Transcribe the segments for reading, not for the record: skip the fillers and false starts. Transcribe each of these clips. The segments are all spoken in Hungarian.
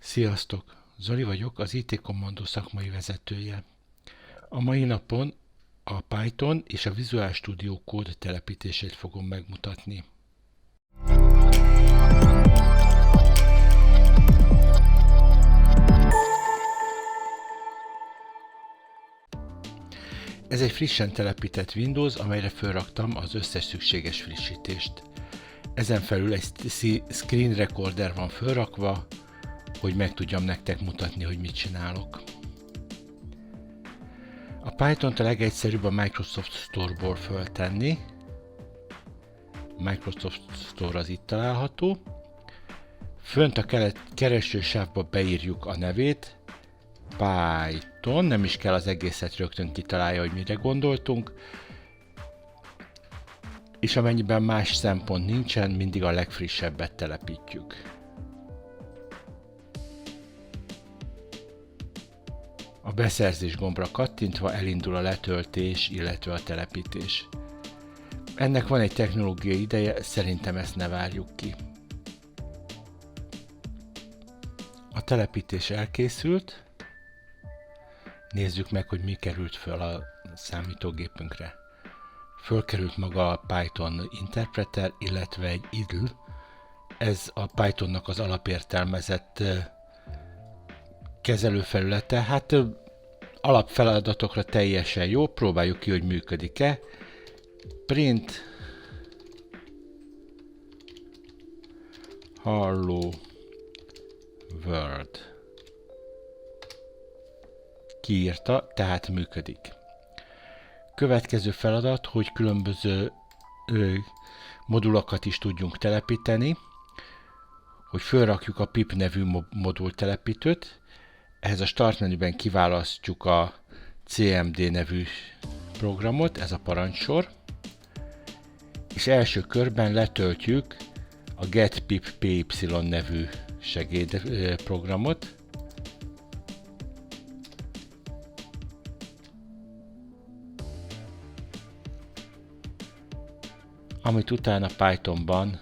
Sziasztok! Zoli vagyok, az IT Kommandó szakmai vezetője. A mai napon a Python és a Visual Studio kód telepítését fogom megmutatni. Ez egy frissen telepített Windows, amelyre felraktam az összes szükséges frissítést. Ezen felül egy screen recorder van felrakva, hogy meg tudjam nektek mutatni, hogy mit csinálok. A Python-t a legegyszerűbb a Microsoft Store-ból föltenni. Microsoft Store az itt található. Fönt a keresősávba beírjuk a nevét. Python, nem is kell az egészet rögtön kitalálja, hogy mire gondoltunk. És amennyiben más szempont nincsen, mindig a legfrissebbet telepítjük. A beszerzés gombra kattintva elindul a letöltés, illetve a telepítés. Ennek van egy technológiai ideje, szerintem ezt ne várjuk ki. A telepítés elkészült. Nézzük meg, hogy mi került föl a számítógépünkre. Fölkerült maga a Python interpreter, illetve egy idle. Ez a Pythonnak az alapértelmezett kezelőfelülete. Hát alapfeladatokra teljesen jó, próbáljuk ki, hogy működik-e. Print Hello World. Kiírta, tehát működik. Következő feladat, hogy különböző modulokat is tudjunk telepíteni, hogy felrakjuk a pip nevű modultelepítőt. Ehhez a start menüben kiválasztjuk a cmd nevű programot, ez a parancsor, és első körben letöltjük a getpip.py nevű segédprogramot. Amit utána Pythonban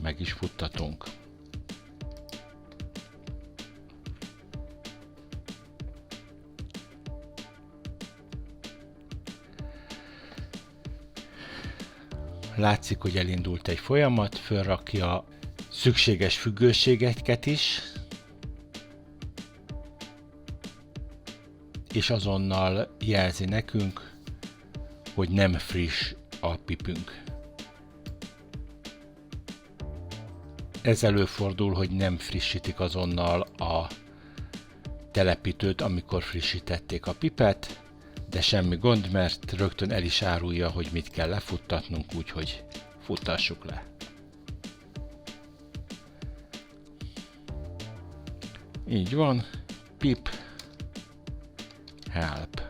meg is futtatunk. Látszik, hogy elindult egy folyamat, fölrakja szükséges függőségeket is, és azonnal jelzi nekünk, hogy nem friss a pipünk. Ez előfordul, hogy nem frissítik azonnal a telepítőt, amikor frissítették a pipet, de semmi gond, mert rögtön el is árulja, hogy mit kell lefuttatnunk, úgyhogy futtassuk le. Így van, pip help.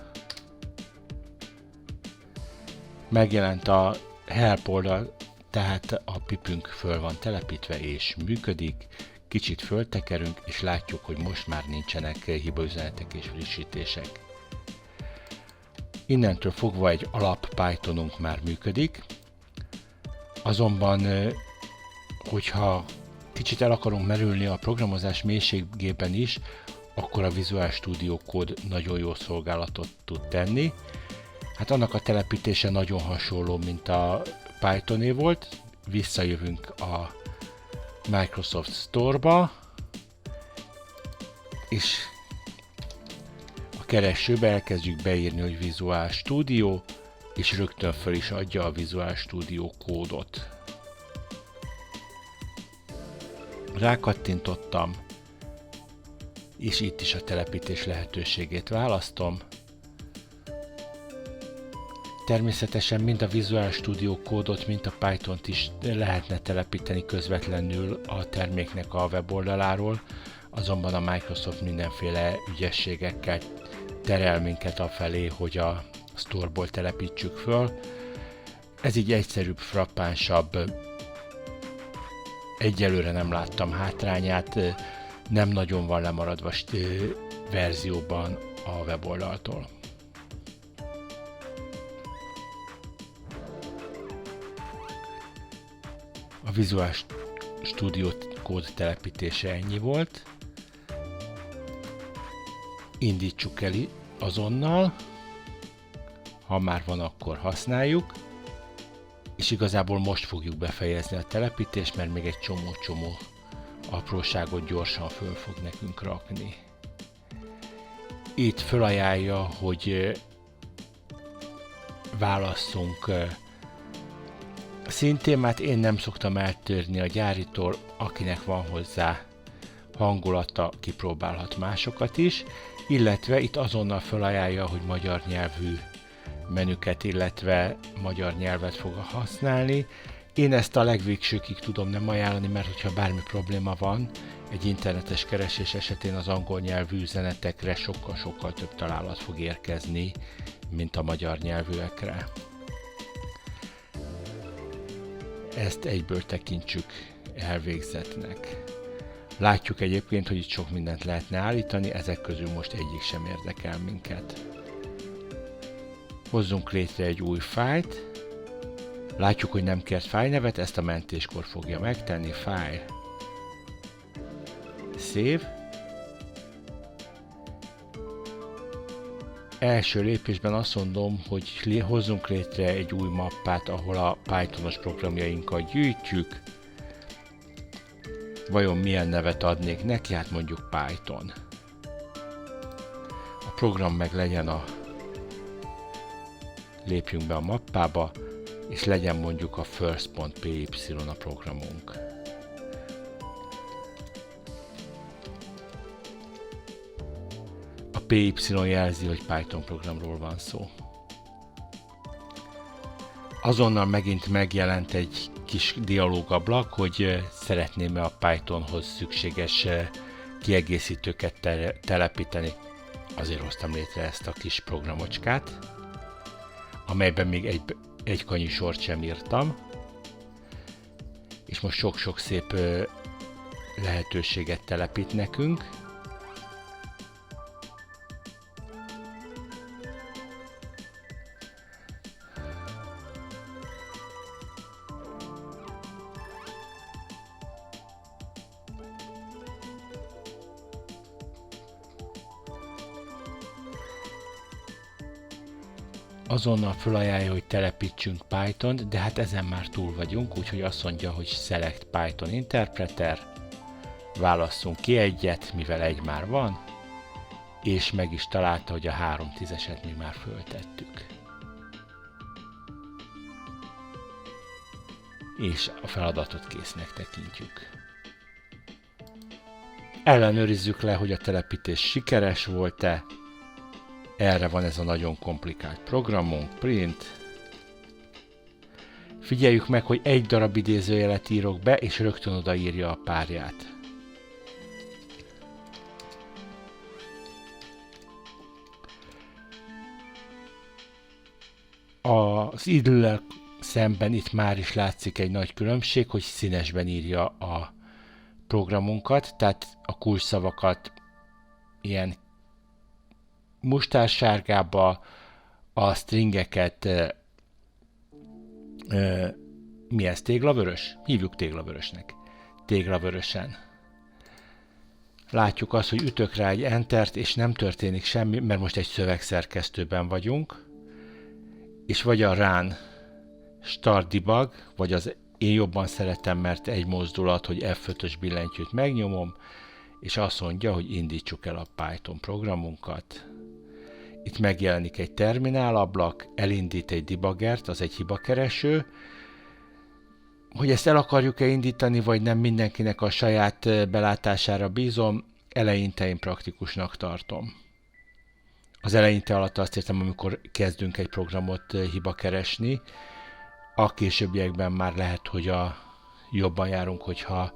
Megjelent a help oldal, tehát a pipünk föl van telepítve és működik. Kicsit föltekerünk, és látjuk, hogy most már nincsenek hibaüzenetek és frissítések. Innentől fogva egy alap Pythonunk már működik, azonban, hogyha kicsit el akarunk merülni a programozás mélységében is, akkor a Visual Studio kód nagyon jó szolgálatot tud tenni. Hát annak a telepítése nagyon hasonló, mint a Pythoné volt. Visszajövünk a Microsoft Store-ba, és a keresőbe elkezdjük beírni, hogy Visual Studio, és rögtön fel is adja a Visual Studio kódot. Rákattintottam, és itt is a telepítés lehetőségét választom. Természetesen mind a Visual Studio kódot, mind a Pythont is lehetne telepíteni közvetlenül a terméknek a weboldaláról, azonban a Microsoft mindenféle ügyességekkel terel minket afelé, hogy a Store-ból telepítsük föl. Ez így egyszerűbb, frappánsabb. Egyelőre nem láttam hátrányát, nem nagyon van lemaradva verzióban a weboldaltól. A Visual Studio kód telepítése ennyi volt. indítsuk el azonnal, ha már van, akkor használjuk, és igazából most fogjuk befejezni a telepítést, mert még egy csomó apróságot gyorsan föl fog nekünk rakni. Itt felajánlja, hogy válasszunk színtémát. Én nem szoktam eltérni a gyáritól, akinek van hozzá hangulata, kipróbálhat másokat is, illetve itt azonnal felajánlja, hogy magyar nyelvű menüket, illetve magyar nyelvet fog használni. Én ezt a legvégsőkig tudom nem ajánlani, mert hogyha bármi probléma van, egy internetes keresés esetén az angol nyelvű üzenetekre sokkal több találat fog érkezni, mint a magyar nyelvűekre. Ezt egyből tekintsük elvégzettnek. Látjuk egyébként, hogy itt sok mindent lehetne állítani, ezek közül most egyik sem érdekel minket. Hozzunk létre egy új fájlt. Látjuk, hogy nem kért fájlnevet, ezt a mentéskor fogja megtenni. File. Save. Első lépésben azt mondom, hogy hozzunk létre egy új mappát, ahol a Pythonos programjainkat gyűjtjük. Vajon milyen nevet adnék neki? Hát mondjuk Python. A program meg legyen lépjünk be a mappába, és legyen mondjuk a first.py a programunk. A py jelzi, hogy Python programról van szó. Azonnal megint megjelent egy kis dialógablak, hogy szeretném-e a Pythonhoz szükséges kiegészítőket telepíteni. Azért hoztam létre ezt a kis programocskát, amelyben még egy kanyi sort sem írtam, és most sok-sok szép lehetőséget telepít nekünk. Azonnal felajánlja, hogy telepítsünk Python-t, de hát ezen már túl vagyunk, úgyhogy azt mondja, hogy Select Python Interpreter, válasszunk ki egyet, mivel egy már van, és meg is találta, hogy a 3.10-eset mi már föltettük. És a feladatot késznek tekintjük. Ellenőrizzük le, hogy a telepítés sikeres volt-e. Erre van ez a nagyon komplikált programunk, print. Figyeljük meg, hogy egy darab idézőjelet írok be, és rögtön odaírja a párját. Az idle szemben itt már is látszik egy nagy különbség, hogy színesben írja a programunkat, tehát a kulcsszavakat ilyen mustársárgába, a stringeket mi ez, téglavörös? Hívjuk téglavörösnek. Téglavörösen. Látjuk azt, hogy ütök rá egy entert, és nem történik semmi, mert most egy szövegszerkesztőben vagyunk, és vagy a run start debug, vagy az én jobban szeretem, mert egy mozdulat, hogy F5-ös billentyűt megnyomom, és azt mondja, hogy indítsuk el a Python programunkat. Itt megjelenik egy terminálablak, elindít egy debuggert, az egy hibakereső. Hogy ezt el akarjuk-e indítani, vagy nem, mindenkinek a saját belátására bízom, eleinte én praktikusnak tartom. Az eleinte alatt azt értem, amikor kezdünk egy programot hibakeresni, a későbbiekben már lehet, hogy jobban járunk, hogyha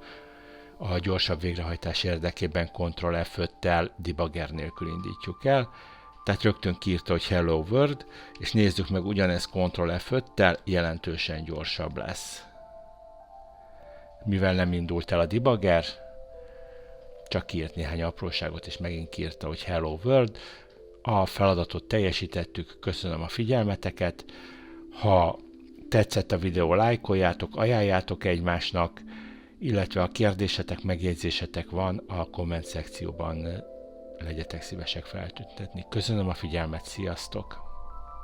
a gyorsabb végrehajtás érdekében Ctrl F5-tel debugger nélkül indítjuk el. Tehát rögtön kiírta, hogy Hello World, és nézzük meg, ugyanezt Ctrl F5-tel jelentősen gyorsabb lesz. Mivel nem indult el a debugger, csak kiírt néhány apróságot, és megint kiírta, hogy Hello World. A feladatot teljesítettük, köszönöm a figyelmeteket. Ha tetszett a videó, lájkoljátok, ajánljátok egymásnak, illetve a kérdésetek, megjegyzésetek van, a komment szekcióban legyetek szívesek feltüntetni. Köszönöm a figyelmet, sziasztok!